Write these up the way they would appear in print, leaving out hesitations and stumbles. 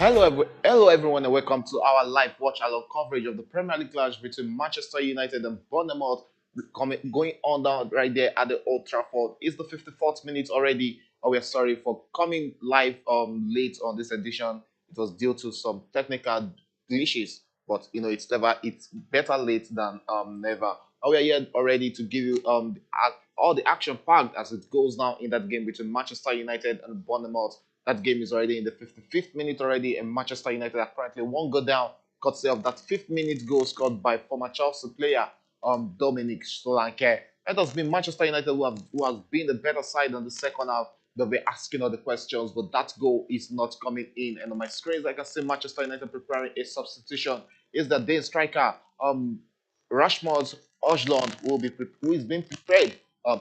Hello everyone, and welcome to our live watch along coverage of the Premier League clash between Manchester United and Bournemouth, going on down right there at the Old Trafford. It's the 54th minute already. Oh, we're sorry for coming live late on this edition. It was due to some technical glitches, but it's better late than never. We are here already to give you all the action packed as it goes now in that game between Manchester United and Bournemouth. That game is already in the 55th minute already, and Manchester United are currently one goal down, courtesy of that fifth minute goal scored by former Chelsea player Dominic Solanke. It has been Manchester United who has been the better side in the second half. They'll be asking all the questions, but that goal is not coming in. And on my screens, I can see Manchester United preparing a substitution. Is the Dane striker Rashford Ojlund who is being prepared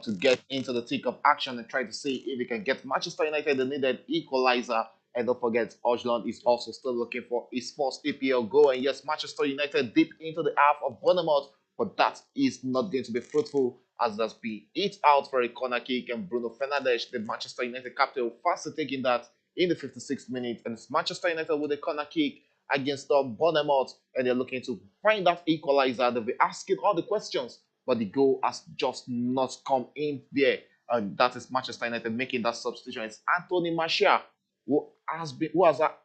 to get into the thick of action and try to see if he can get Manchester United the needed equalizer. And don't forget, Ojlund is also still looking for his first EPL goal. And yes, Manchester United deep into the half of Bournemouth, but that is not going to be fruitful as that's been hit out for a corner kick. And Bruno Fernandes, the Manchester United captain, will fast taking that in the 56th minute. And it's Manchester United with a corner kick against Bournemouth, and they're looking to find that equalizer. They'll be asking all the questions, but the goal has just not come in there. And that is Manchester United making that substitution. It's Anthony Martial who has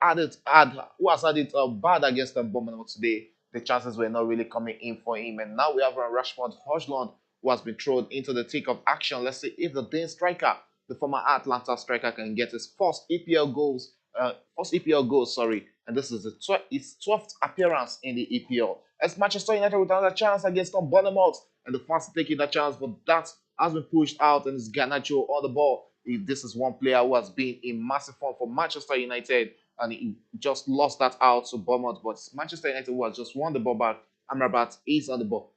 had it bad against Bournemouth today. The chances were not really coming in for him, and now we have Rashford Hojlund who has been thrown into the thick of action. Let's see if the Dane striker, the former Atlanta striker, can get his first EPL goal, sorry, and this is his 12th appearance in the EPL. As Manchester United with another chance against Bournemouth, and the fast taking that chance, but that has been pushed out, and it's Garnacho on the ball. This is one player who has been in massive form for Manchester United, and he just lost that out to Bournemouth, but Manchester United who has just won the ball back. Amrabat is on the ball.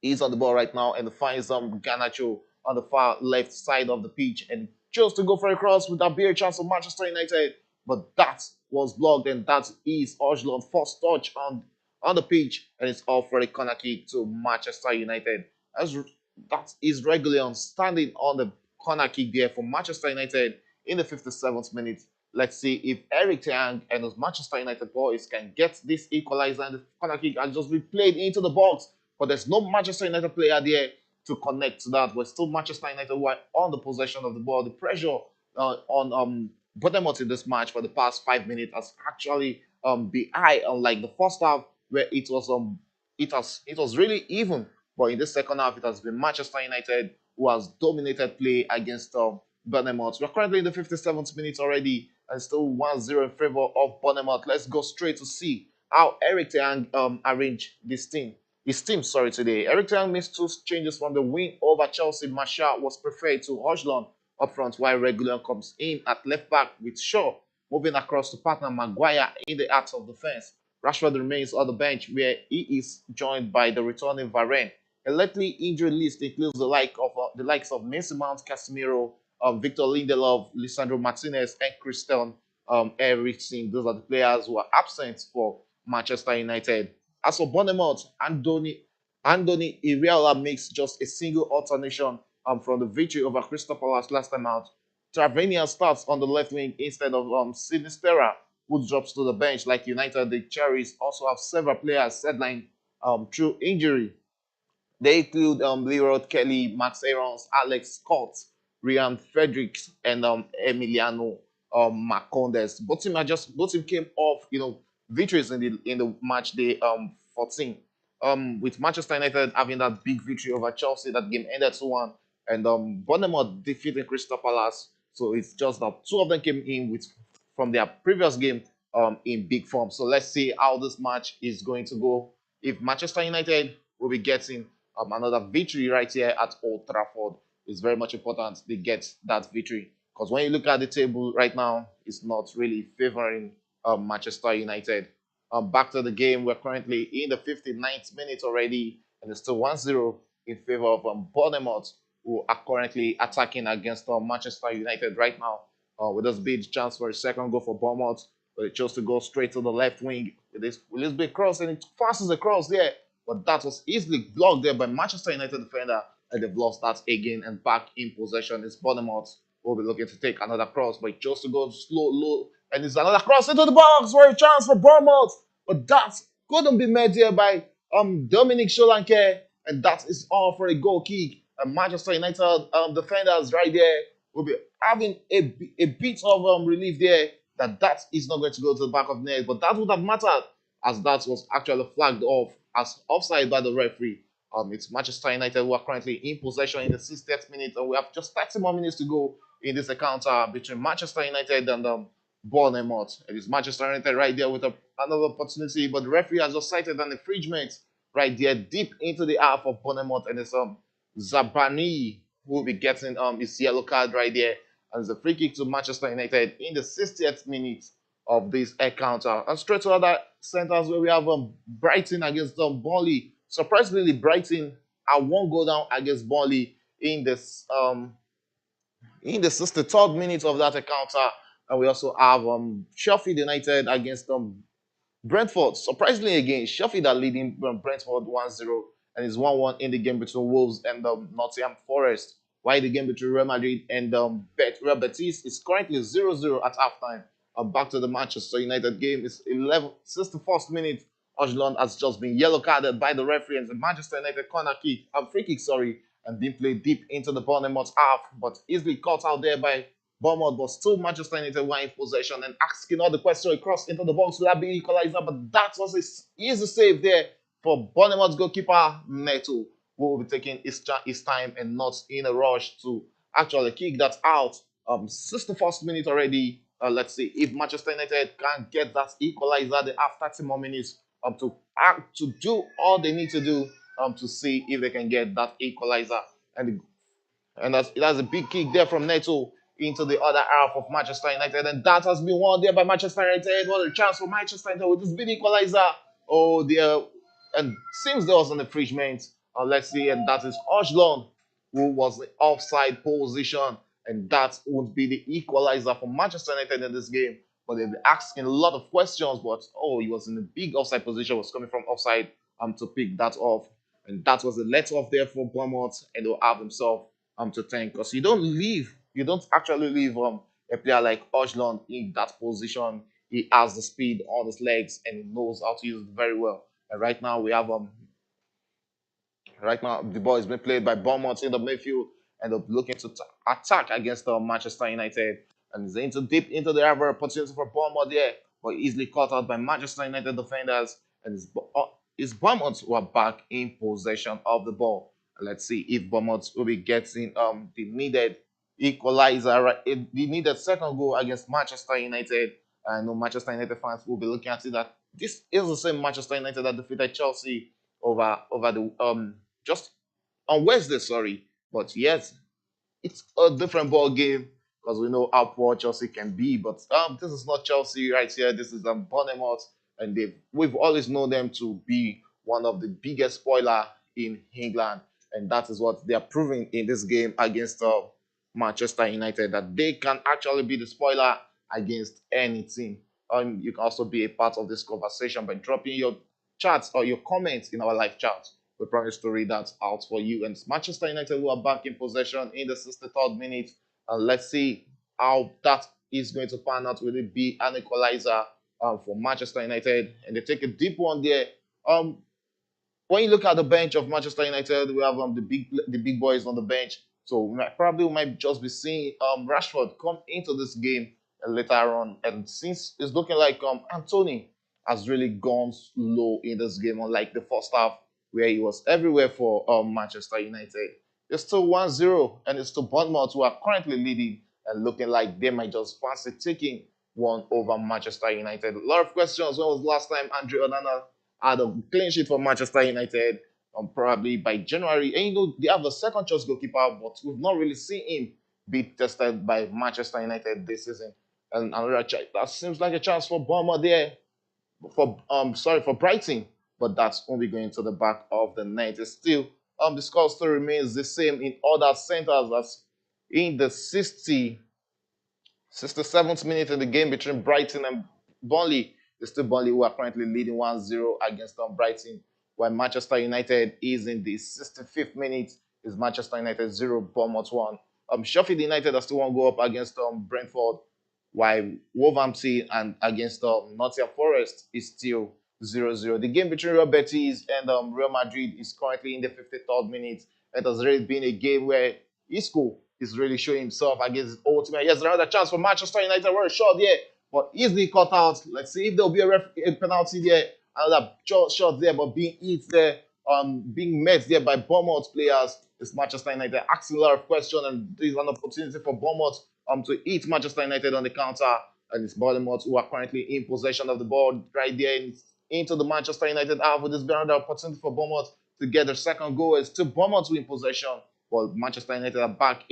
He's on the ball right now and finds Garnacho on the far left side of the pitch and chose to go for a cross with a bigger chance of Manchester United. But that was blocked, and that is Ojlund's first touch on the pitch, and it's all for a corner kick to Manchester United. As that is Regulion standing on the corner kick there for Manchester United in the 57th minute. Let's see if Eric Ten and his Manchester United boys can get this equalizer, and the corner kick has just been played into the box, but there's no Manchester United player there to connect to that. We're still Manchester United who are on the possession of the ball. The pressure on Bournemouth in this match for the past 5 minutes has actually been high, unlike the first half where it was really even. But in the second half, it has been Manchester United who has dominated play against Bournemouth. We're currently in the 57th minute already, and still 1-0 in favor of Bournemouth. Let's go straight to see how Eric Ten arranged this team. His team, sorry, today. Eric Ten made two changes from the win over Chelsea. Martial was preferred to Hojlund up front, while Regular comes in at left back with Shaw moving across to partner Maguire in the heart of defense. Rashford remains on the bench where he is joined by the returning Varane. A likely injury list includes the likes of Mason Mount, Casemiro, Victor Lindelof, Lisandro Martinez, and Christian Eriksen. Those are the players who are absent for Manchester United. As for Bournemouth, Andoni Iraola makes just a single alternation from the victory over Crystal Palace last time out. Travania starts on the left wing instead of Sinistera, who drops to the bench. Like United, the Cherries also have several players sidelined through injury. They include Leroy Kelly, Max Aarons, Alex Scott, Ryan Fredericks, and Emiliano Marcondes. Both team came off, victories in the match day 14. With Manchester United having that big victory over Chelsea, that game ended 2-1, and Bournemouth defeated Crystal Palace. So it's just that two of them came in from their previous game in big form. So let's see how this match is going to go. If Manchester United will be getting another victory right here at Old Trafford, it's very much important they get that victory, because when you look at the table right now, it's not really favoring Manchester United. Back to the game, we're currently in the 59th minute already, and it's still 1-0 in favor of Bournemouth, who are currently attacking against Manchester United right now. With this big chance for a second goal for Bournemouth, but it chose to go straight to the left wing with this big cross, and it passes across there, but that was easily blocked there by Manchester United defender, and they've lost that again, and back in possession is Bournemouth. will be looking to take another cross, but just to go slow, low, and it's another cross into the box for a chance for Bournemouth. But that couldn't be met here by Dominic Solanke, and that is all for a goal kick. And Manchester United defenders right there will be having a bit of relief there that is not going to go to the back of the net, but that would have mattered as that was actually flagged off as offside by the referee. It's Manchester United who are currently in possession in the 60th minute, and we have just 30 more minutes to go in this encounter between Manchester United and Bournemouth. It is Manchester United right there with another opportunity, but the referee has just cited an infringement right there deep into the half of Bournemouth, and it's Zabani who will be getting his yellow card right there. And it's a free kick to Manchester United in the 60th minute of this encounter. And straight to other centers where we have Brighton against Burnley. Surprisingly, Brighton are one goal down against Burnley in the 63rd minute of that encounter. And we also have Sheffield United against Brentford. Surprisingly, again, Sheffield are leading Brentford 1-0, and it's 1-1 in the game between Wolves and Nottingham Forest. While the game between Real Madrid and Real Betis is currently 0-0 at halftime. Back to the Manchester United game. It's 61st minute. Ojlund has just been yellow carded by the referee, and the Manchester United corner kick, free kick, sorry, and being played deep into the Bournemouth half, but easily caught out there by Bournemouth, but still Manchester United were in possession and asking all the questions across into the box. Will that be equalizer? But that was a easy save there for Bournemouth's goalkeeper Neto, who will be taking his time and not in a rush to actually kick that out. 61st minute already. Let's see if Manchester United can get that equalizer. They have 30 more minutes to do all they need to do to see if they can get that equalizer. And that's a big kick there from Neto into the other half of Manchester United. And that has been won there by Manchester United. What a chance for Manchester United with this big equalizer. Oh, dear. And seems there was an infringement. Let's see. And that is Ojlund, who was the offside position. And that would be the equalizer for Manchester United in this game. But they'll be asking a lot of questions. But, oh, he was in a big offside position. Was coming from offside to pick that off. And that was a let off there for Bournemouth. And they'll have himself to thank, because you don't actually leave a player like Ojlund in that position. He has the speed on his legs and he knows how to use it very well. And right now we have right now the ball is being played by Bournemouth in the midfield, and they're looking to attack against Manchester United, and it's into deep into the other opportunity for Bournemouth there, but easily caught out by Manchester United defenders, and it's Bournemouth who are back in possession of the ball. Let's see if Bournemouth will be getting the needed equalizer, right? The needed second goal against Manchester United. I know Manchester United fans will be looking at it that this is the same Manchester United that defeated Chelsea over the just on Wednesday, sorry. But yes, it's a different ball game because we know how poor Chelsea can be. But this is not Chelsea right here. This is Bournemouth, and we've always known them to be one of the biggest spoiler in England, and that is what they are proving in this game against Manchester United, that they can actually be the spoiler against any team. You can also be a part of this conversation by dropping your chats or your comments in our live chat. We promise to read that out for you. And it's Manchester United who are back in possession in the 63rd minute. And let's see how that is going to pan out. Will it be an equalizer for Manchester United? And they take a deep one there. When you look at the bench of Manchester United, we have the big boys on the bench. So we might just be seeing Rashford come into this game later on. And since it's looking like Anthony has really gone slow in this game, unlike the first half where he was everywhere for Manchester United. It's still 1-0, and it's still Bournemouth who are currently leading and looking like they might just fancy taking one over Manchester United. A lot of questions. When was the last time Andre Onana had a clean sheet for Manchester United? Probably by January. And you know, they have a second choice goalkeeper, but we've not really seen him be tested by Manchester United this season. And another that seems like a chance for Bournemouth there. For Brighton, but that's only going to the back of the net. It's still the score still remains the same in other centers as in the 67th minute in the game between Brighton and Burnley. It's still Burnley who are currently leading 1-0 against Brighton, while Manchester United is in the 65th minute. Is Manchester United 0, Bournemouth 1. Sheffield United are still one go up against Brentford, while Wolverhampton and against Nottingham Forest is still 0-0. The game between Real Betis and Real Madrid is currently in the 53rd minute. It has really been a game where Isco is really showing himself against his old team. Yes, another chance for Manchester United. We're short there, but easily cut out. Let's see if there'll be a penalty there. Another shot there, but being hit there, being met there by Bournemouth players. It's Manchester United asking a lot of questions, and this is an opportunity for Bournemouth to hit Manchester United on the counter. And it's Bournemouth who are currently in possession of the ball right there into the Manchester United half. With this another opportunity for Bournemouth to get their second goal. It's still Bournemouth in possession, but Manchester United are back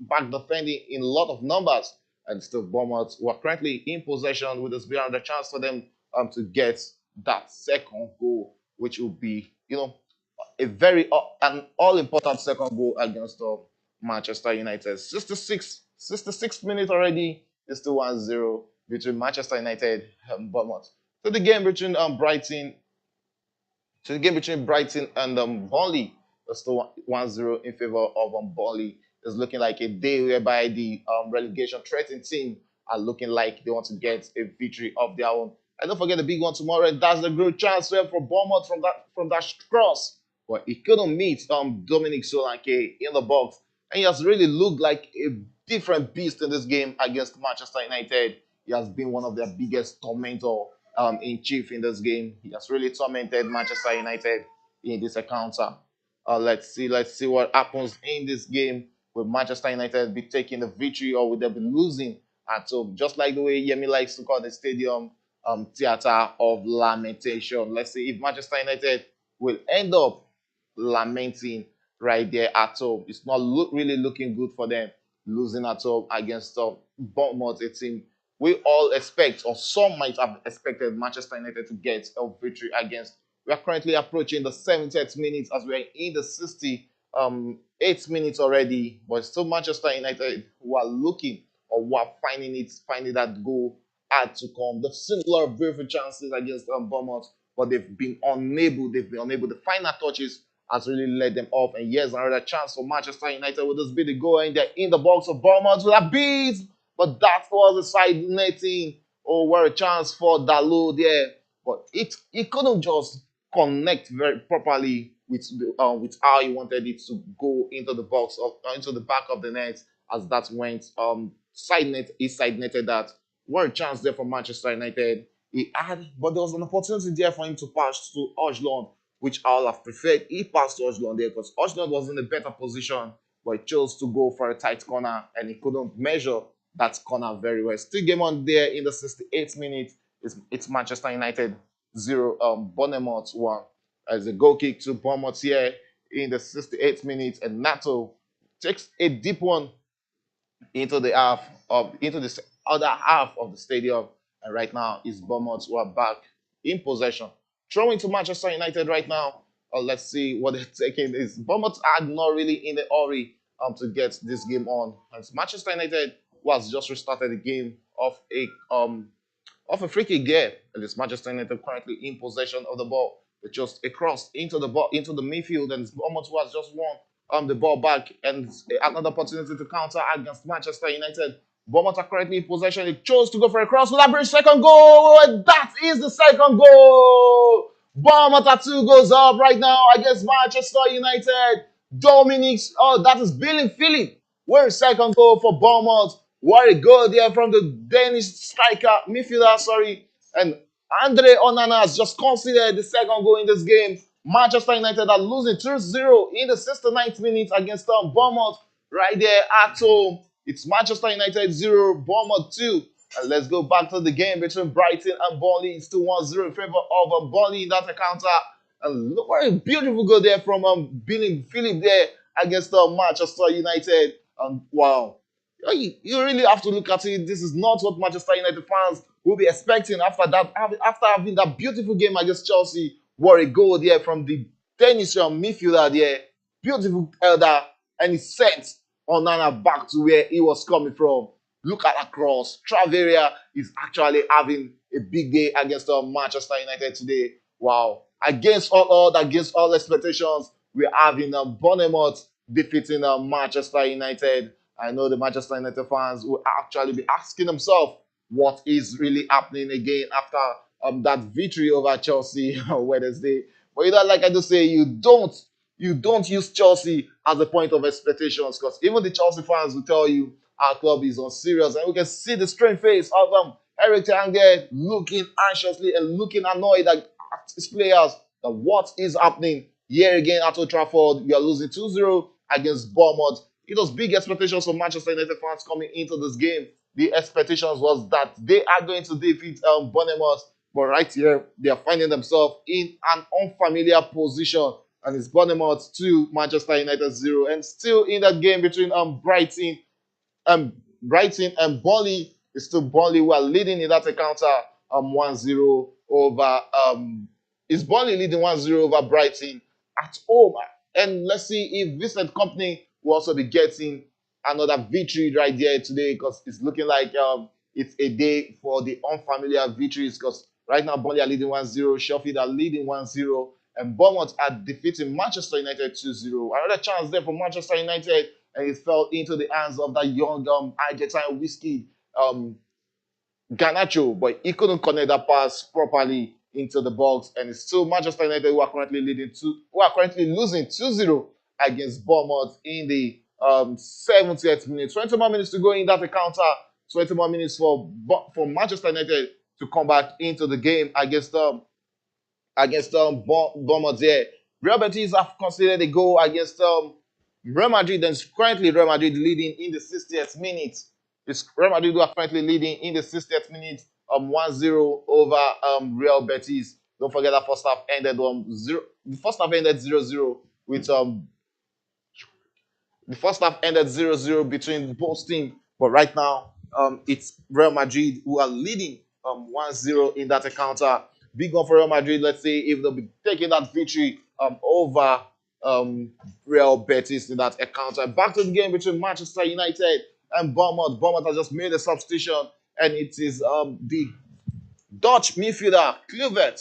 back defending in a lot of numbers, and still Bournemouth who are currently in possession. With this another chance for them to get that second goal, which will be a very an all important second goal against Manchester United. 66th minute already. It's still 1-0 between Manchester United and Bournemouth. So the game between Brighton and Burnley is still 1-0 in favor of Burnley. It's looking like a day whereby the relegation threatened team are looking like they want to get a victory of their own. And don't forget the big one tomorrow. That's the great chance for Bournemouth from that cross, but he couldn't meet Dominic Solanke in the box, and he has really looked like a different beast in this game against Manchester United. He has been one of their biggest tormentor in chief in this game. He has really tormented Manchester United in this encounter. Let's see what happens in this game. Will Manchester United be taking the victory, or will they be losing at home? Just like the way Yemi likes to call the stadium theater of lamentation. Let's see if Manchester United will end up lamenting right there at home. It's not really looking good for them losing at home against Bournemouth, a team we all expect, or some might have expected Manchester United to get a victory against. We are currently approaching the 70th minute as we are in the 68th minute already, but still Manchester United who are looking, or who are finding that goal hard to come. They've seen a lot of beautiful chances against Bournemouth, but they've been unable. The final touches has really led them off. And here's another chance for Manchester United. Will this be the goal? And they're in the box of Bournemouth with a beat, but that was the side netting. Oh, what a chance for Dalot there, but it couldn't just connect very properly with how he wanted it to go into the box of into the back of the net, as that went he side netted that. What a chance there for Manchester United. He had, but there was an opportunity there for him to pass to Ojlund, which I'll have preferred. He passed to Ojlund there because Ojlund was in a better position, but he chose to go for a tight corner and he couldn't measure that corner very well. Still game on there in the 68th minute. It's Manchester United 0, Bournemouth 1. As a goal kick to Bournemouth here in the 68th minute, and Nato takes a deep one into the other half of the stadium, and right now is Bournemouth who are back in possession. Throwing to Manchester United right now. Let's see what they're taking. Is Bournemouth are not really in a hurry to get this game on. And it's Manchester United who has just restarted the game of a free kick there. And it's Manchester United currently in possession of the ball. They just a cross into the midfield, and it's Bournemouth who has just won the ball back, and another opportunity to counter against Manchester United. Bournemouth are currently in possession. They chose to go for a cross. Will that be the second goal? And that is the second goal. Bournemouth are 2 goals up right now against Manchester United. That is Billy Philip. Where is second goal for Bournemouth? What a goal there from the Danish midfielder, and Andre Onana has just considered the second goal in this game. Manchester United are losing 2-0 in the 69th minute against Bournemouth right there at home. It's Manchester United 0, Bournemouth 2. And let's go back to the game between Brighton and Burnley. It's still 1-0 in favor of Burnley in that encounter. And look what a beautiful goal there from Billy Philip there against Manchester United. Wow. You really have to look at it. This is not what Manchester United fans will be expecting after having that beautiful game against Chelsea. What a goal there from the Danish midfielder there. Beautiful header, and he sent Onana back to where he was coming from. Look at that cross. Traveria is actually having a big day against Manchester United today. Wow. Against all expectations, we're having Bournemouth defeating Manchester United. I know the Manchester United fans will actually be asking themselves what is really happening again after that victory over Chelsea on Wednesday. But like I just say, you don't use Chelsea as a point of expectations, because even the Chelsea fans will tell you our club is unserious, and we can see the strange face of Eric Ten Hag looking anxiously and looking annoyed at his players. That what is happening here again at Old Trafford? We are losing 2-0 against Bournemouth. It was big expectations for Manchester United fans coming into this game. The expectations was that they are going to defeat Bournemouth, but right here they are finding themselves in an unfamiliar position, and it's Bournemouth 2, Manchester United 0, and still in that game between Brighton and Burnley. It's still Burnley who are leading in that encounter 1-0 over is Burnley leading 1-0 over Brighton at home. And let's see if Vincent Company will also be getting another victory right there today, because it's looking like it's a day for the unfamiliar victories, because right now Burnley are leading 1-0, Sheffield are leading 1-0, and Bournemouth are defeating Manchester United 2-0. Another chance there for Manchester United, and it fell into the hands of that young Argentine whiskey Garnacho, but he couldn't connect that pass properly into the box, and it's still Manchester United who are currently losing 2-0 against Bournemouth in the 70th minute. 20 more minutes to go in that encounter. 20 more minutes for Manchester United to come back into the game against Bournemouth there. Real Betis have considered a goal against Real Madrid, and it's currently Real Madrid leading in the 60th minute. It's Real Madrid who are currently leading in the 60th minute 1-0 over Real Betis. Don't forget that first half ended 0. The first half ended 0-0 with the first half ended 0-0 between both teams. But right now, it's Real Madrid who are leading 1-0 in that encounter. Big one for Real Madrid. Let's see if they'll be taking that victory over Real Betis in that encounter. Back to the game between Manchester United and Bournemouth. Bournemouth has just made a substitution, and it is the Dutch midfielder Kluivert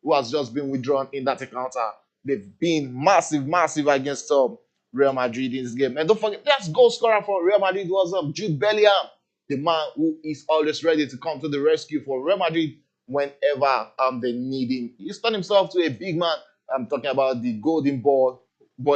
who has just been withdrawn in that encounter. They've been massive against Real Madrid in this game. And don't forget, that's goal scorer for Real Madrid was Jude Bellingham, the man who is always ready to come to the rescue for Real Madrid whenever they need him. He's turned himself to a big man. I'm talking about the Golden Boy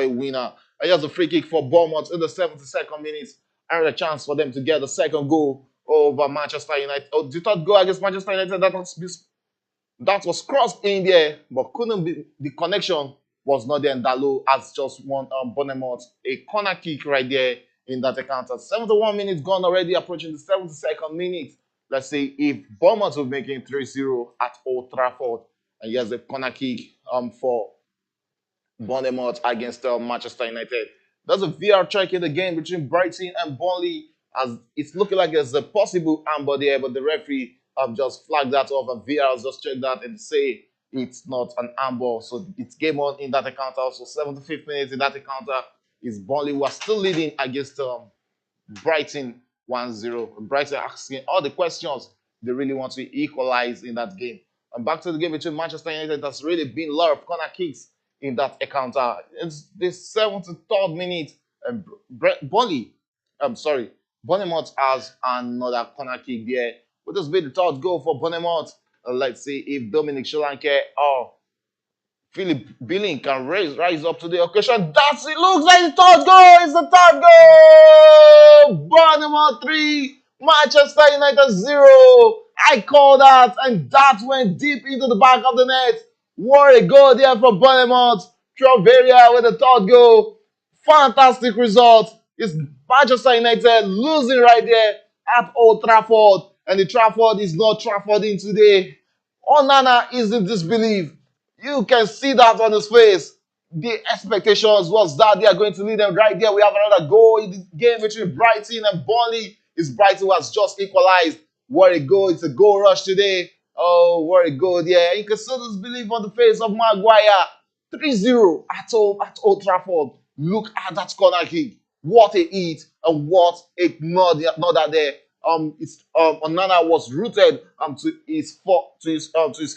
winner. And here's a free kick for Bournemouth in the 72nd minute. And a chance for them to get the second goal over Manchester United. Oh, the third goal against Manchester United that was crossed in there, but couldn't be. The connection was not there, and Dalot has just won Bournemouth a corner kick right there in that encounter. 71 minutes gone already, approaching the 72nd minute. Let's see if Bournemouth will make it 3-0 at Old Trafford. And here's a corner kick for Bournemouth against Manchester United. There's a VR check in the game between Brighton and Burnley, as it's looking like there's a possible amber there, but the referee just flagged that off, and VR has just checked that and say it's not an amber. So it's game on in that encounter. So 75th minute in that encounter is Burnley who are still leading against Brighton 1-0. Brighton asking all the questions they really want to equalize in that game. And back to the game between Manchester United, that's really been a lot of corner kicks in that encounter. It's the 73rd minute, and Bournemouth has another corner kick there. Will this be the third goal for Bournemouth? Let's see if Dominic Solanke or Philip Billing can rise up to the occasion. It looks like the third goal. It's the third goal. Bournemouth 3, Manchester United 0. I call that, and that went deep into the back of the net. What a goal there for Bournemouth. Troveria with the third goal. Fantastic result. It's Manchester United losing right there at Old Trafford. And the Trafford is not Traffording today. Onana is in disbelief. You can see that on his face. The expectations was that they are going to lead them right there. We have another goal in the game between Brighton and Burnley. It's Brighton who has just equalized. What a goal. It's a goal rush today. Oh, what a goal there. You can see this belief on the face of Maguire. 3-0 at home at Old Trafford. Look at that corner kick. What a hit and what a nod there. Onana was rooted to his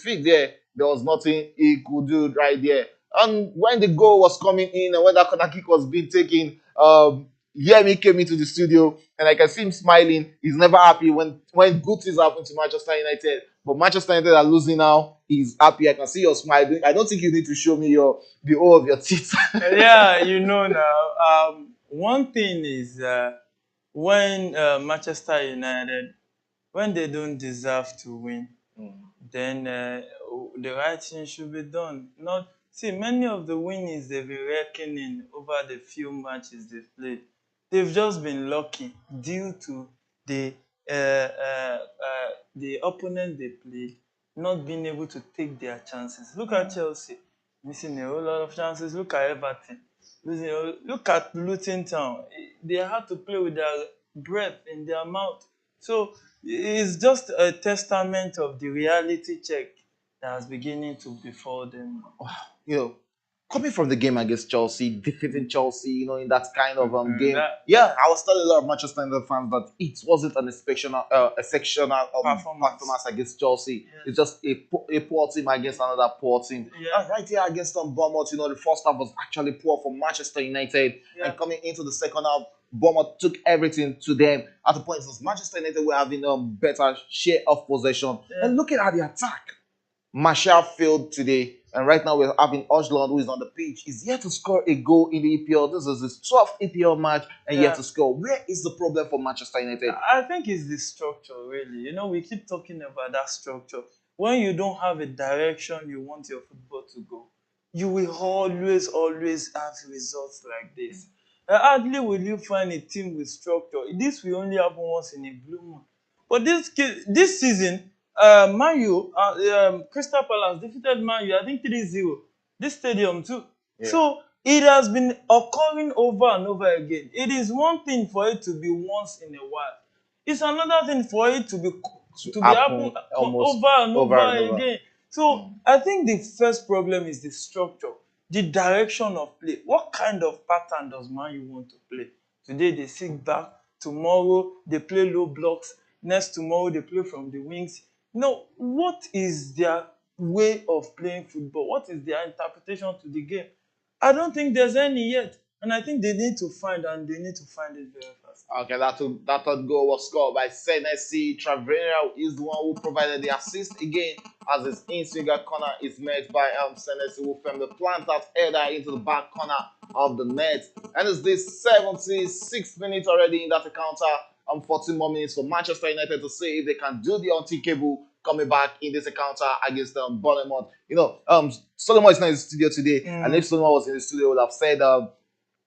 feet there. There was nothing he could do right there. And when the goal was coming in and when that corner kick was being taken, Yemi came into the studio and I can see him smiling. He's never happy when good things happen to Manchester United. But Manchester United are losing now. He's happy. I can see your smile. I don't think you need to show me the whole of your teeth. Yeah, you know now. One thing is when Manchester United, when they don't deserve to win, then the right thing should be done. Not see many of the winnings they've been reckoning over the few matches they've played. They've just been lucky due to the the opponent they played not being able to take their chances. Look at Chelsea, missing a whole lot of chances. Look at Everton, losing. Look at Luton Town. They had to play with their breath in their mouth. So it's just a testament of the reality check that's beginning to befall them. you know, coming from the game against Chelsea, defeating Chelsea, in that kind of game. That Yeah, I was telling a lot of Manchester United fans that it wasn't an exceptional performance against Chelsea. Yeah. It's just a poor team against another poor team. Yeah. And right here against Bournemouth, the first half was actually poor for Manchester United. Yeah. And coming into the second half, Bournemouth took everything to them. At the point, it was Manchester United were having a better share of possession. Yeah. And looking at the attack, Martial failed today, and right now we're having Ojlund, who is on the pitch. He's yet to score a goal in the EPL. This is his 12th EPL match, and yet to score. Where is the problem for Manchester United? I think it's the structure, really. We keep talking about that structure. When you don't have a direction you want your football to go, you will always have results like this. Hardly will you find a team with structure. This will only happen once in a blue moon. But this season, Man U, Crystal Palace defeated Man U, I think 3-0. This stadium too. Yeah. So it has been occurring over and over again. It is one thing for it to be once in a while. It's another thing for it to be happening over and over again. So I think the first problem is the structure, the direction of play. What kind of pattern does Man U want to play? Today they sit back, tomorrow they play low blocks, next tomorrow they play from the wings. What is their way of playing football? What is their interpretation to the game? I don't think there's any yet. And I think they need to find it very fast. Okay, that third goal was scored by Senesi. Travera is the one who provided the assist again, as his in-swinger corner is met by Senesi, who from the planted header into the back corner of the net. And it's this 76th minute already in that encounter. 14 more minutes for Manchester United to see if they can do the unthinkable coming back in this encounter against Bournemouth. Solomon is not in the studio today, and if Solomon was in the studio, would have said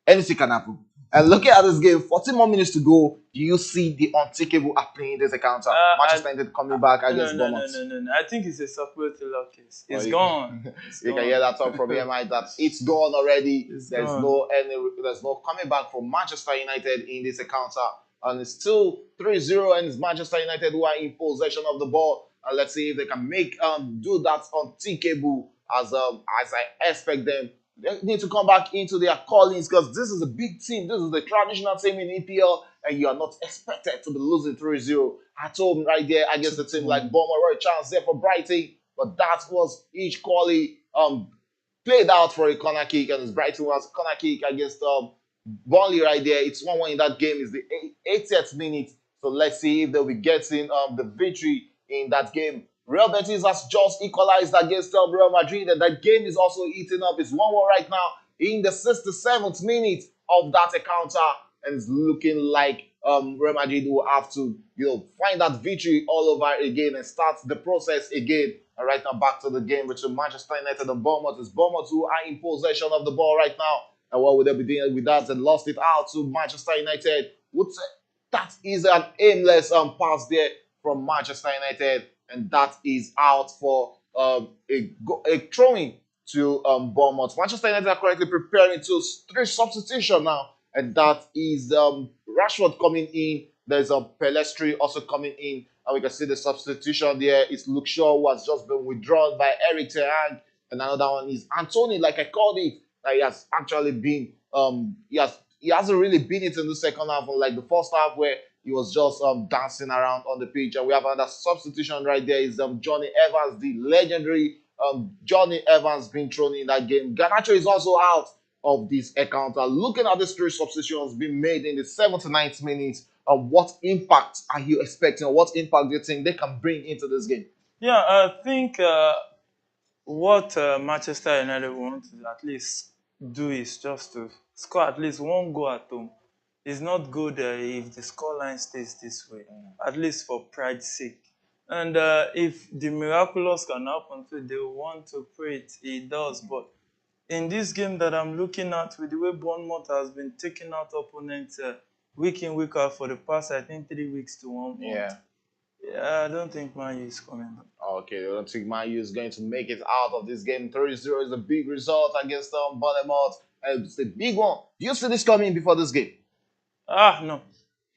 anything can happen. And looking at this game, 14 more minutes to go. Do you see the unthinkable happening in this encounter? Manchester United coming back against Bournemouth. No. I think it's a separate case. It's gone. You can hear that talk from EMI that it's gone already. There's no coming back from Manchester United in this encounter. And it's still 3-0, and it's Manchester United who are in possession of the ball. And let's see if they can do that unthinkable as I expect them. They need to come back into their callings, because this is a big team. This is the traditional team in EPL, and you are not expected to be losing 3-0 at home right there against a team like Bournemouth. Chance there for Brighton, but that was equally played out for a corner kick, and it's Brighton was a corner kick against Burnley right there. It's 1-1 in that game. It's the 80th minute. So let's see if they'll be getting the victory in that game. Real Betis has just equalized against Real Madrid, and that game is also eating up. It's 1-1 right now in the 67th minute of that encounter, and it's looking like Real Madrid will have to find that victory all over again and start the process again. And right now, back to the game between Manchester United and Bournemouth. It's Bournemouth who are in possession of the ball right now. And what would they be doing with that? And lost it out to Manchester United. Would say that is an aimless pass there from Manchester United, and that is out for a throwing to Bournemouth. Manchester United are currently preparing to 3 substitutions now, and that is Rashford coming in. There's Pelestri also coming in, and we can see the substitution there. It's Luke Shaw, who has just been withdrawn by Eric Ten Hag, and another one is Anthony, like I called it. He has actually been he hasn't really been it in the second half, unlike the first half where he was just dancing around on the pitch. And we have another substitution right there. Is Johnny Evans, the legendary Johnny Evans being thrown in that game. Garnacho is also out of this encounter. Looking at the three substitutions being made in the 79th minute, what impact are you expecting? Or what impact do you think they can bring into this game? Yeah, I think what Manchester United want to at least do is just to score at least one goal at home. It's not good if the scoreline stays this way, at least for pride's sake. And if the miraculous can happen, so they want to pray it does. But in this game that I'm looking at, with the way Bournemouth has been taking out opponents week in, week out for the past, I think, 3 weeks to 1 month. Yeah, I don't think Man U is coming. Okay, I don't think Man U is going to make it out of this game. 3-0 is a big result against Bournemouth. It's a big one. Do you see this coming before this game? No.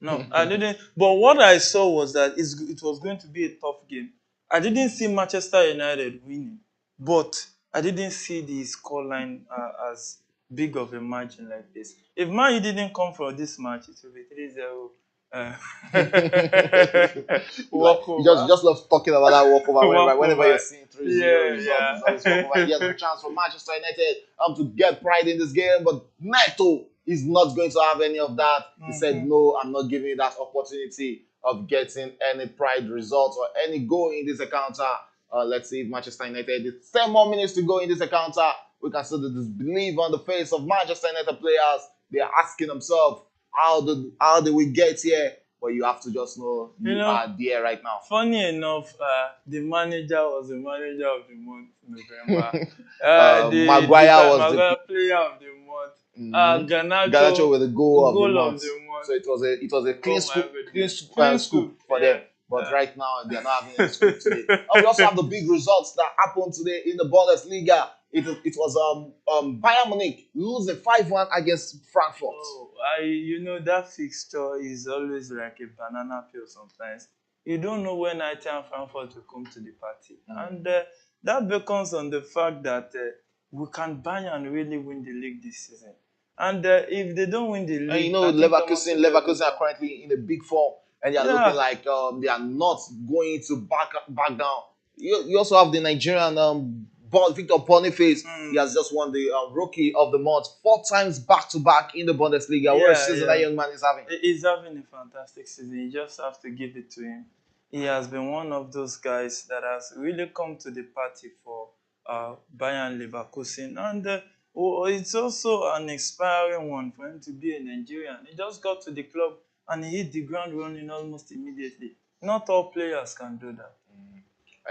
No, I didn't. But what I saw was that it was going to be a tough game. I didn't see Manchester United winning, but I didn't see the scoreline as big of a margin like this. If Man U didn't come for this match, it would be 3-0. You just love talking about that walkover whenever you're seeing 3-0 results. Yeah. It's always walkover. Here's a chance for Manchester United to get pride in this game, but Neto is not going to have any of that. He said, no, I'm not giving you that opportunity of getting any pride results or any goal in this encounter. Let's see if Manchester United, it's 10 more minutes to go in this encounter. We can see the disbelief on the face of Manchester United players. They're asking themselves, how did we get here? But you have to just know you are there right now. Funny enough, the manager was the manager of the month in November. Maguire was the player of the month. Garnacho with the goal of the month. month. So it was a clean scoop for them. But right now they are not having any scoop today. And we also have the big results that happened today in the Bundesliga. It was Bayern Munich losing 5-1 against Frankfurt. That fixture is always like a banana peel sometimes. You don't know when IT and Frankfurt will come to the party. And that becomes on the fact that we can Bayern really win the league this season. And if they don't win the league... And Leverkusen are currently in a big form. And they are looking like they are not going to back down. You also have the Nigerian... Victor Boniface, he has just won the Rookie of the Month 4 times back-to-back in the Bundesliga. What a season that young man is having. He's having a fantastic season. You just have to give it to him. He has been one of those guys that has really come to the party for Bayern Leverkusen. And it's also an inspiring one for him to be a Nigerian. He just got to the club and he hit the ground running almost immediately. Not all players can do that.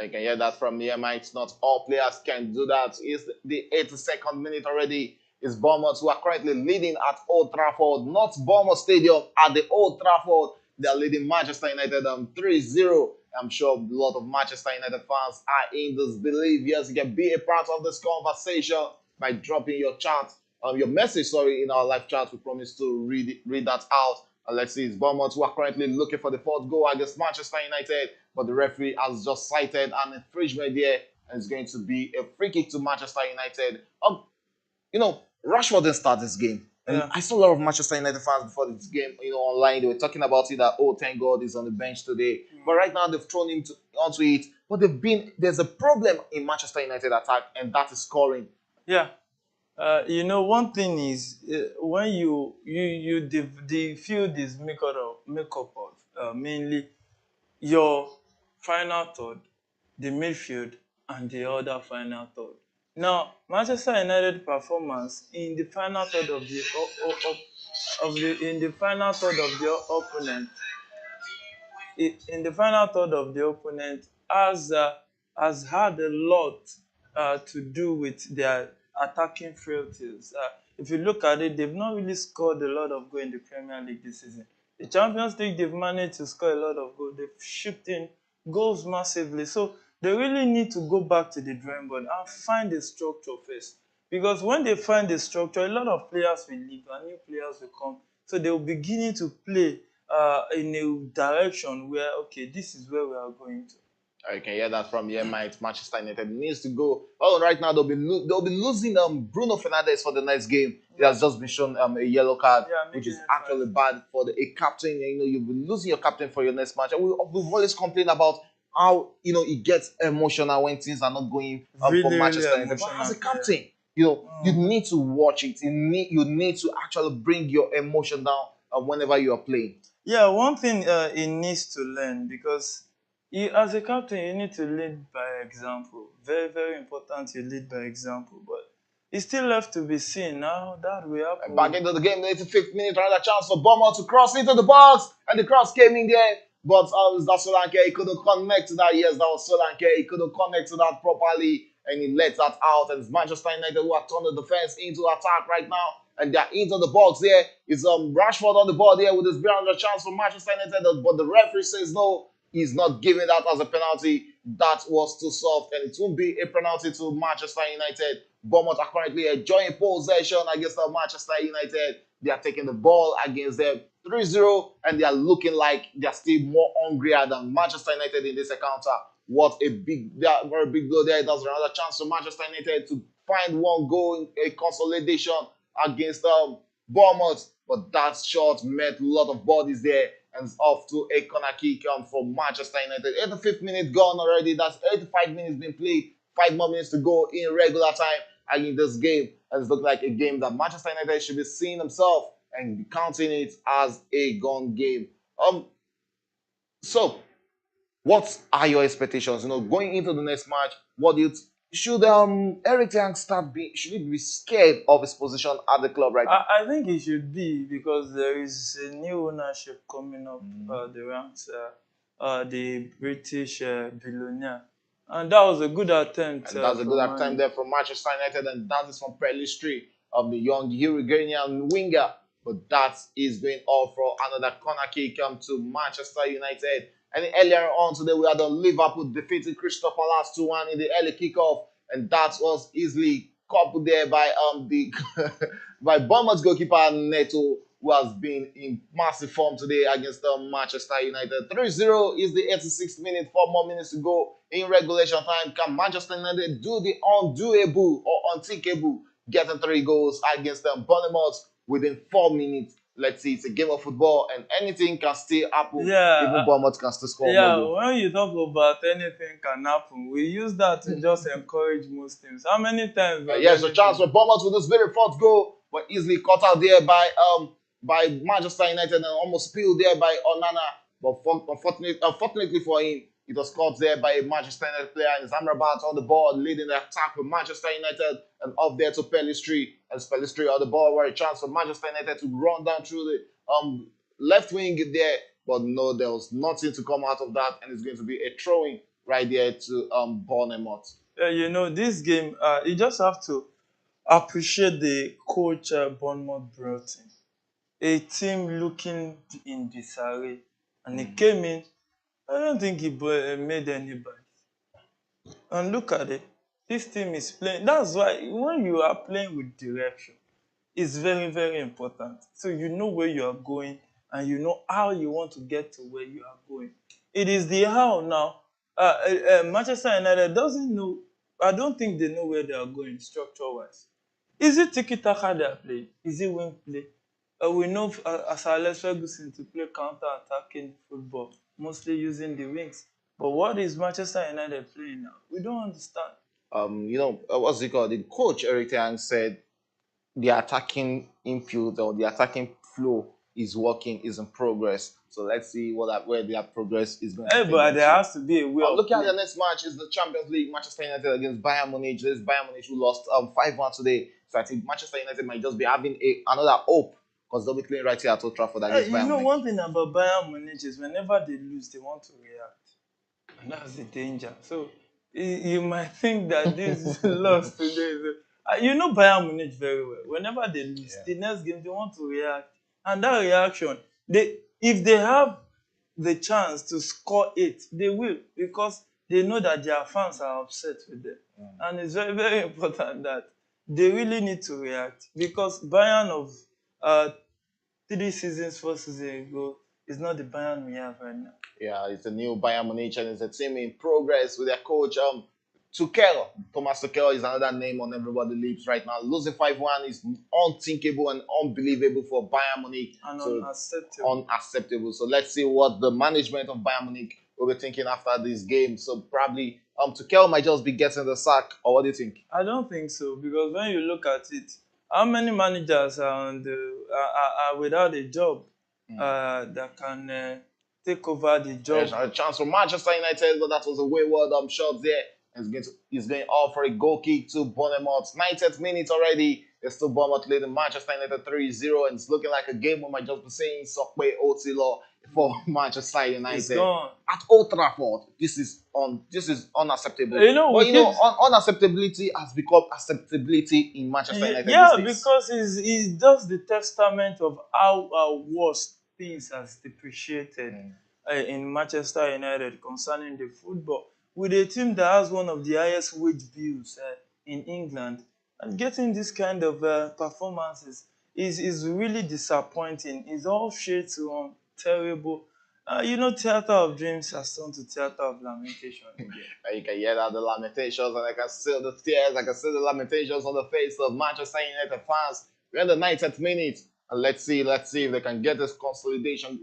You can hear that from the Mites. Not all players can do that. It's the 82nd minute already. It's Bournemouth who are currently leading at Old Trafford. Not Bournemouth Stadium, at the Old Trafford. They are leading Manchester United 3-0. I'm sure a lot of Manchester United fans are in disbelief. Yes, you can be a part of this conversation by dropping your chat, your message, in our live chat. We promise to read that out. Let's see, it's Bournemouth who are currently looking for the 4th goal against Manchester United, but the referee has just cited an infringement there, and it's going to be a free kick to Manchester United. Rashford didn't start this game. And I saw a lot of Manchester United fans before this game, online. They were talking about it that, thank God he's on the bench today. But right now they've thrown him onto it. But there's a problem in Manchester United attack, and that is scoring. Yeah. One thing is when the field is made up of mainly your final third, the midfield, and the other final third. Now, Manchester United performance in the final third of the opponent has had a lot to do with their attacking frailties. If you look at it, they've not really scored a lot of goals in the Premier League this season. The Champions League, they've managed to score a lot of goals. They've shipped in goals massively. So they really need to go back to the drawing board and find the structure first. Because when they find the structure, a lot of players will leave and new players will come. So they will begin to play in a direction where, this is where we are going to. You can hear that from the Mites. Manchester United needs to go. Right now they'll be losing Bruno Fernandes for the next game. He has just been shown a yellow card, which is actually bad for a captain. You'll be losing your captain for your next match. And we've always complained about how it gets emotional when things are not going for Really, really Manchester United. But as emotional a player. captain, you need to watch it. You need to actually bring your emotion down whenever you are playing. Yeah, one thing he needs to learn because as a captain, you need to lead by example. Very, very important you lead by example. But it's still left to be seen now that will Back happen. into the game, the 85th minute, another chance for Bournemouth to cross into the box, and the cross came in there. But that Solanke, he couldn't connect to that. Yes, that was Solanke. He couldn't connect to that properly, and he let that out. And it's Manchester United who have turned the defense into attack right now, and they're into the box there. It's Rashford on the ball there with his behind chance for Manchester United, but the referee says no. He's not giving that as a penalty. That was too soft, and it won't be a penalty to Manchester United. Bournemouth are currently enjoying possession against Manchester United. They are taking the ball against them 3-0, and they are looking like they're still more hungrier than Manchester United in this encounter. What a very big blow there. That's another chance for Manchester United to find one goal in a consolidation against Bournemouth. But that shot met a lot of bodies there, and it's off to a corner kick from Manchester United. 85th minute gone already. That's 85 minutes been played. 5 more minutes to go in regular time. And in this game, it's looked like a game that Manchester United should be seeing themselves and counting it as a gone game. So what are your expectations? Going into the next match, what do you should Eric Ten Hag should he be scared of his position at the club right now? I think it should be because there is a new ownership coming up the ranks, the British billionaire. And that was a good attempt And that's a good from attempt there from Manchester United, and that is from Pelistri of the young Uruguayan winger. But that is going off for another corner kick to Manchester United. And earlier on today, we had Liverpool defeating Crystal Palace 2-1 in the early kickoff, and that was easily coupled there by the by Bournemouth's goalkeeper Neto, who has been in massive form today against Manchester United. 3-0 is the 86th minute, 4 more minutes to go in regulation time. Can Manchester United do the undoable or unthinkable, getting 3 goals against Bournemouth within 4 minutes? Let's see, it's a game of football and anything can still happen. Yeah, Even Bournemouth can still score more yeah, goals. when you talk about anything can happen, we use that to just encourage most teams. How many times? Yes, a chance for Bournemouth with this very fourth goal, but easily caught out there by Manchester United and almost spilled there by Onana. But unfortunately for him, it was caught there by a Manchester United player, and Amrabat on the ball leading the attack for Manchester United, and up there to Pelistri, and Pelistri on the ball where a chance for Manchester United to run down through the left wing there, but no, there was nothing to come out of that, and it's going to be a throwing right there to Bournemouth. This game, you just have to appreciate the coach Bournemouth brought in. A team looking in disarray, and he came in. I don't think he made anybody. And look at it. This team is playing. That's why when you are playing with direction, it's very, very important. So you know where you are going and you know how you want to get to where you are going. It is the how now. Manchester United doesn't know. I don't think they know where they are going structure-wise. Is it tiki-taka they are playing? Is it wing play? We know as Alex Ferguson to play counter-attacking football, mostly using the wings. But what is Manchester United playing now? We don't understand. What's it called? The coach Eric Ten Hag said the attacking infield or the attacking flow is working, is in progress. So let's see where their progress is going to take But them there to. has to be a way of Looking at play. the next match is the Champions League, Manchester United against Bayern Munich. This Bayern Munich who lost 5-1 today. So I think Manchester United might just be having another hope because they'll be playing right here at Old Trafford against Bayern Munich. One thing about Bayern Munich is whenever they lose, they want to react. And that's the danger. So you might think that this loss today. Bayern Munich very well. Whenever they lose, the next game they want to react. And that reaction, if they have the chance to score 8, they will, because they know that their fans are upset with them. And it's very, very important that they really need to react, because Bayern of 4 seasons ago is not the Bayern we have right now. Yeah, it's a new Bayern Munich and it's a team in progress with their coach Tuchel. Thomas Tuchel is another name on everybody's lips right now. Losing 5-1 is unthinkable and unbelievable for Bayern Munich. And so unacceptable. So let's see what the management of Bayern Munich we'll be thinking after this game. So probably Tuchel might just be getting the sack, or what do you think? I don't think so because when you look at it, how many managers are without a job that can take over the There's job? a chance for Manchester United, but that was a wayward shot there. He's going off for a goal kick to Bournemouth. 90th minute already. It's still Bournemouth leading Manchester United 3-0, and it's looking like a game we might just be saying Sokwe Otilo for Manchester It's United gone. at Old Trafford. This is unacceptable. You know, But unacceptability has become acceptability in Manchester United yeah, these days. because it's just the testament of how worst things has depreciated in Manchester United concerning the football. With a team that has one of the highest wage bills in England, and getting this kind of performances is really disappointing. It's all shades on terrible. Theater of dreams has turned to theater of lamentation again. And you can hear that the lamentations, and I can see the tears, I can see the lamentations on the face of Manchester United fans. We're in the 90th minute, and let's see if they can get this consolidation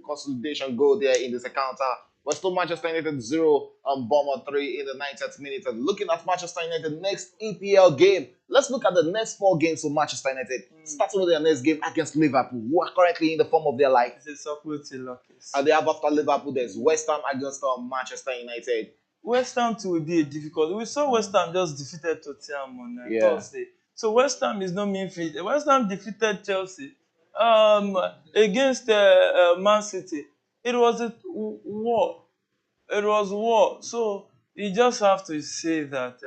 goal there in this encounter. We're still Manchester United 0 and Bournemouth 3 in the 90th minute. And looking at Manchester United next EPL game, let's look at the next 4 games for Manchester United. Starting with their next game against Liverpool, who are currently in the form of their life. It's a lucky. And they have after Liverpool, there's West Ham against Manchester United. West Ham too will be a difficult. We saw West Ham just defeated Tottenham on Thursday. So West Ham is not mean fit. West Ham defeated Chelsea against Man City. It was a war. It was war. So you just have to say that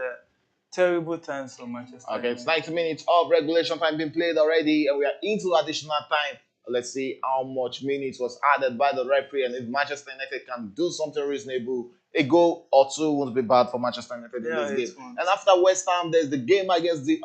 terrible times for Manchester. Okay, it's 90 minutes of regulation time being played already, and we are into additional time. Let's see how much minutes was added by the referee, and if Manchester United can do something reasonable, a goal or two won't be bad for Manchester United in this game. And after West Ham, there's the game against the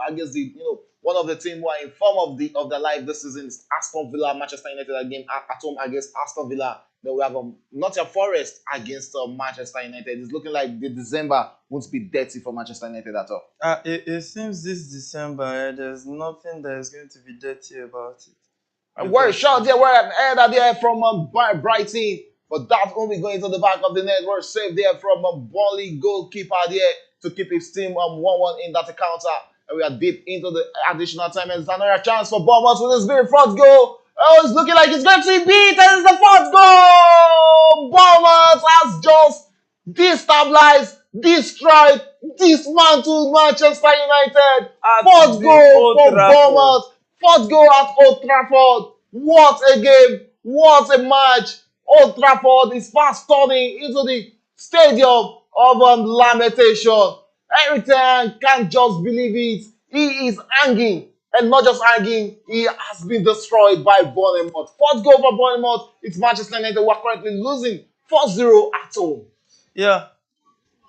one of the team who are in form of their life this season is Aston Villa. Manchester United again at home against Aston Villa. Then we have Nottingham Forest against Manchester United. It's looking like the December won't be dirty for Manchester United at all. It seems this December there's nothing that is going to be dirty about it. And we're shot there, we're an header there from Brighton, but that won't be going to the back of the net. We're saved there from Burnley goalkeeper there to keep his team 1-1 in that encounter. And we are deep into the additional time, and it's another chance for Bournemouth with this very first goal. Oh, it's looking like it's going to beat, and it's the fourth goal! Bournemouth has just destabilized, destroyed, dismantled Manchester United. Fourth goal for Bournemouth. Fourth goal at Old Trafford. What a game. What a match. Old Trafford is fast turning into the stadium of lamentation. Everything can't just believe it. He is hanging. And not just hanging, he has been destroyed by Bournemouth. Fourth goal for Bournemouth. It's Manchester United who are currently losing 4-0 at home. Yeah.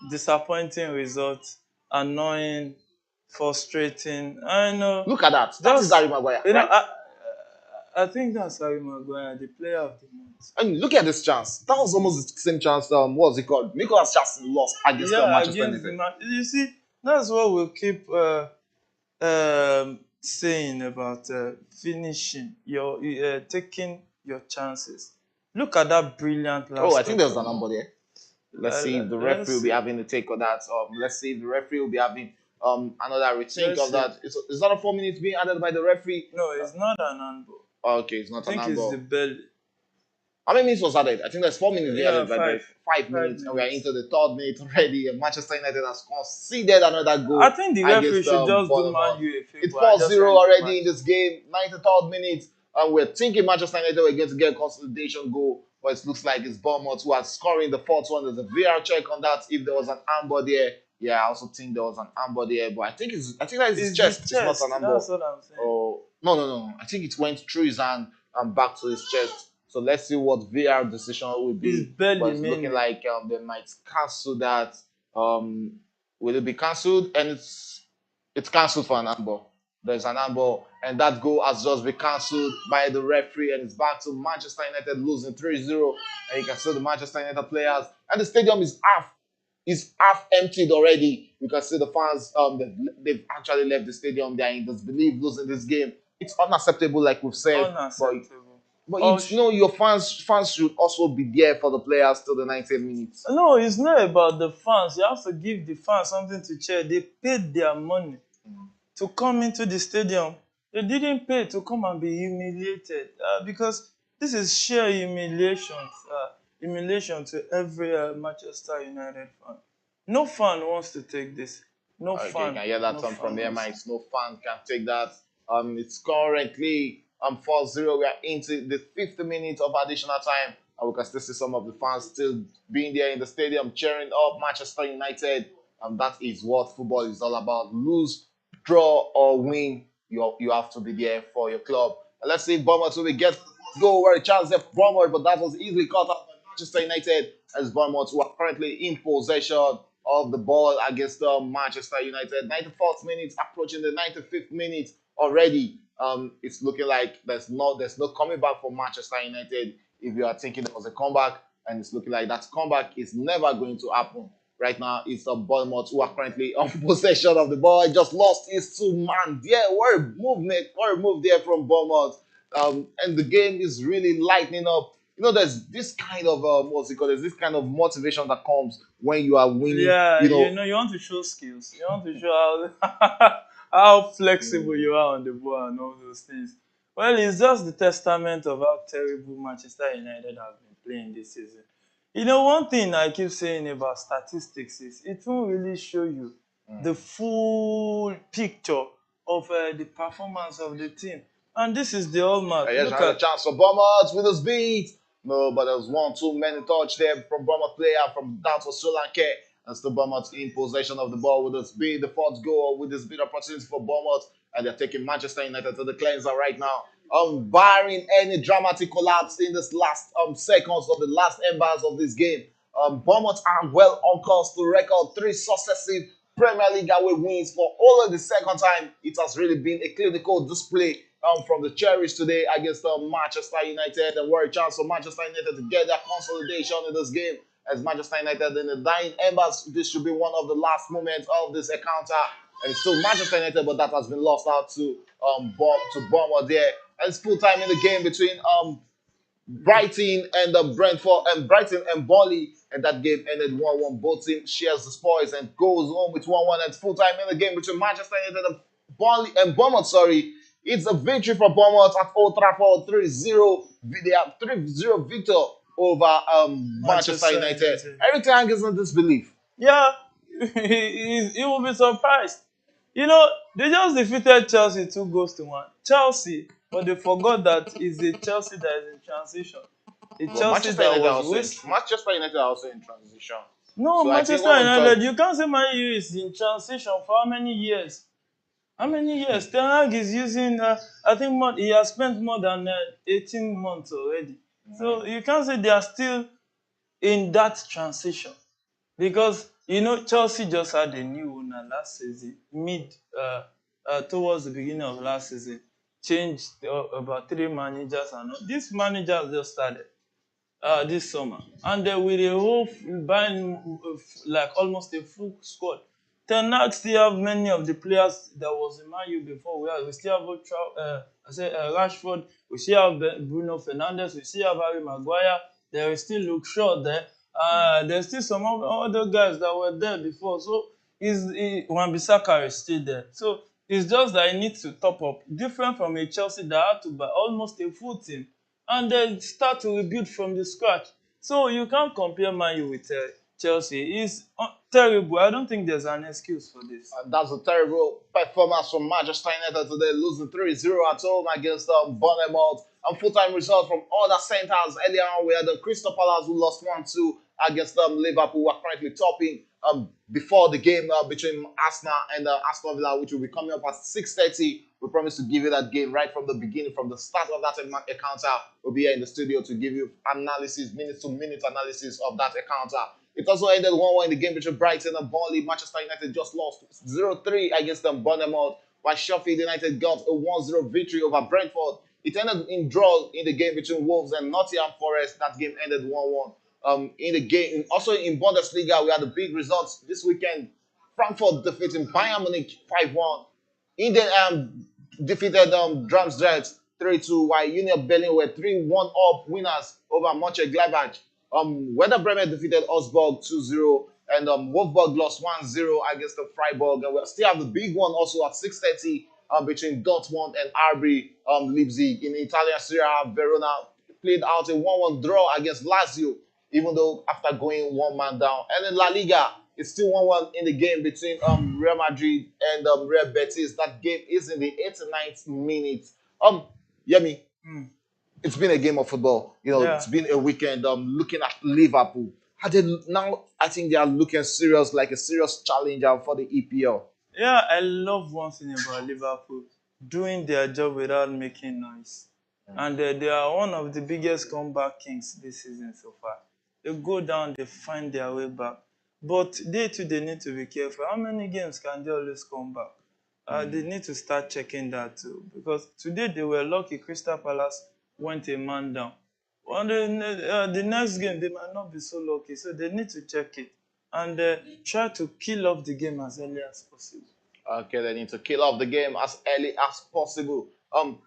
Disappointing result. Annoying. Frustrating. I know. Look at that. That is Harry Maguire. Right? I think that's Harry Maguire, the player of the month. And look at this chance. That was almost the same chance. What was it called? Nicholas Jackson lost against Manchester United. You see, that's what we'll keep saying about finishing taking your chances. Look at that brilliant last. Oh, I think there's a number there. Let's see if the referee will be having a take on that. Let's see if the referee will be having another retake of that. Is that a 4 minutes being added by the referee? No, it's not an handball. Okay, it's not an handball. I think it's the belly. How many minutes was added? I think there's 4 minutes being added by 5 minutes, and we are into the 3rd minute already. And Manchester United has conceded another goal. I think the referee should just do Man U a favor. It's 4-0 already in this game. 93rd minute, and we're thinking Manchester United were going to get a consolidation goal, but it looks like it's Bournemouth who are scoring the 4th one. There's a VR check on that if there was an handball there. Yeah, I also think there was an handball there, but I think that is his chest. It's not an handball. That's what I'm saying. Oh no! I think it went through his hand and back to his chest. So let's see what VR decision will be. But it's looking like they might cancel that. Will it be cancelled? And it's cancelled for an handball. There's an handball, and that goal has just been cancelled by the referee, and it's back to Manchester United losing 3-0. And you can see the Manchester United players, and the stadium is half emptied already. You can see the fans, they've actually left the stadium. They are in disbelief losing this game. It's unacceptable, like we've said. Unacceptable. But Or it's no, your fans should also be there for the players till the 90 minutes. no, it's not about the fans. You have to give the fans something to cheer. They paid their money to come into the stadium. They didn't pay to come and be humiliated because this is sheer humiliation to every Manchester United fan. No fan wants to take this. No Okay, you fan, can hear that no from fan the wants. mics. No fan can take that. It's currently 4-0. We are into the 50 minutes of additional time. And we can still see some of the fans still being there in the stadium cheering up Manchester United. That is what football is all about. Lose, draw, or win, you have to be there for your club. And let's see if Bournemouth will get goal where a chance of Bournemouth, but that was easily caught up by Manchester United as Bournemouth who are currently in possession of the ball against Manchester United. 94th minute, approaching the 95th minute already. It's looking like there's no coming back for Manchester United. If you are thinking there was a comeback, and it's looking like that comeback is never going to happen. Right now, it's Bournemouth who are currently on possession of the ball. Just lost his two-man. Yeah, what a movement, what a move there from Bournemouth. And the game is really lightening up. There's this kind of what's it called? There's this kind of motivation that comes when you are winning. Yeah, you want to show skills. You want to show how how flexible you are on the ball and all those things. Well, it's just the testament of how terrible Manchester United have been playing this season. One thing I keep saying about statistics is it won't really show you the full picture of the performance of the team. And this is the hallmark. Here's Look another at chance for Bournemouth with his beat. No, but there was one too many touch there from Bournemouth player from down to Sri Lanka. And still Bournemouth in possession of the ball with his beat. The fourth goal with this big opportunity for Bournemouth. And they're taking Manchester United to the cleanser right now. Barring any dramatic collapse in this last seconds of the last embers of this game. Bournemouth are well on course to record 3 successive Premier League away wins for only the second time. It has really been a clinical display from the Cherries today against Manchester United. And what a chance for Manchester United to get their consolidation in this game. As Manchester United in the dying embers, this should be one of the last moments of this encounter. And it's still Manchester United, but that has been lost out to Bournemouth there. And it's full time in the game between Brighton and Brentford and Brighton and Burnley, and that game ended 1-1. Both teams shares the spoils and goes home with 1-1 at full time in the game between Manchester United and Burnley and Bournemouth. Sorry, it's a victory for Bournemouth at Old Trafford, 3-0. They have 3-0 victor over Manchester United. Eric Lang is in disbelief. Yeah, he will be surprised. They just defeated Chelsea 2-1. Chelsea, but they forgot that it's a Chelsea that is in transition. A But Chelsea that was wasting. Manchester United are also in transition. No, So I think Manchester United, you can't say Man U is in transition for how many years? How many years? Ten Hag is using, I think he has spent more than 18 months already. So you can't say they are still in that transition. Because Chelsea just had a new owner last season, towards the beginning of last season, changed about 3 managers, and this manager just started this summer, and then with a whole buying like almost a full squad. Ten Hag still have many of the players that was in Man U before. We still have Rashford, we still have Bruno Fernandes, we still have Harry Maguire. There is still Luke Shaw there. There's still some other guys that were there before. So Wan-Bissaka is still there. So it's just that he needs to top up. Different from a Chelsea that had to buy almost a full team and then start to rebuild from the scratch. So you can't compare Man U with Chelsea. It's terrible. I don't think there's an excuse for this. That's a terrible performance from Manchester United today, losing 3-0 at home against Bournemouth. And full-time results from other centres. Earlier on, we had the Crystal Palace who lost 1-2 against Liverpool, who are currently topping before the game between Arsenal and Aston Villa, which will be coming up at 6:30. We promise to give you that game right from the beginning, from the start of that encounter. We'll be here in the studio to give you analysis, minute-to-minute analysis of that encounter. It also ended 1-1 in the game between Brighton and Burnley. Manchester United just lost 0-3 against Bournemouth, while Sheffield United got a 1-0 victory over Brentford. It ended in draw in the game between Wolves and Nottingham Forest. That game ended 1-1. In the game, also in Bundesliga, we had the big results this weekend. Frankfurt defeating Bayern Munich 5-1. Inter defeated Darmstadt 3-2, while Union Berlin were 3-1 up winners over Mönchengladbach. Werder Bremen defeated Augsburg 2-0, and Wolfsburg lost 1-0 against the Freiburg. And we still have the big one also at 6:30 between Dortmund and RB Leipzig. In Italian Serie A, Verona played out a 1-1 draw against Lazio, even though after going one man down. And in La Liga, it's still 1-1 in the game between Real Madrid and Real Betis. That game is in the 89th minute. Yemi, it's been a game of football. Yeah. It's been a weekend. Looking at Liverpool, now I think they are looking serious, like a serious challenger for the EPL. Yeah, I love one thing about Liverpool, doing their job without making noise. And they are one of the biggest comeback kings this season so far. They go down, they find their way back. But they too, they need to be careful. How many games can they always come back? They need to start checking that too. Because today they were lucky Crystal Palace went a man down. On the next game, they might not be so lucky. So they need to check it and try to kill off the game as early as possible. Okay, they need to kill off the game as early as possible.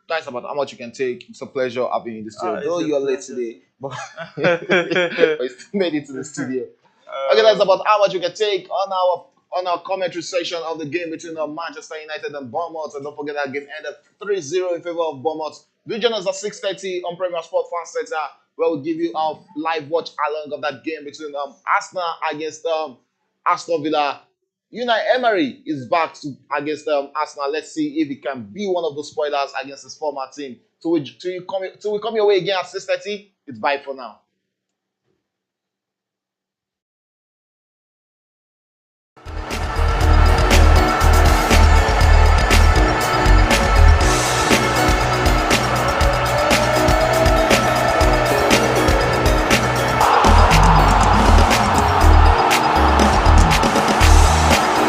That's about how much you can take. It's a pleasure having you in the studio. Though you're late today, but you still made it to the studio. Okay, that's about how much you can take on our commentary section of the game between Manchester United and Bournemouth. And don't forget that game ended 3-0 in favor of Bournemouth. Do join us at 6:30 on Premier Sport Fan Center, where we'll give you our live watch along of that game between Arsenal against Aston Villa. Unai Emery is back against Arsenal. Let's see if he can be one of those spoilers against his former team. Till we come your way again at 6:30. It's bye for now.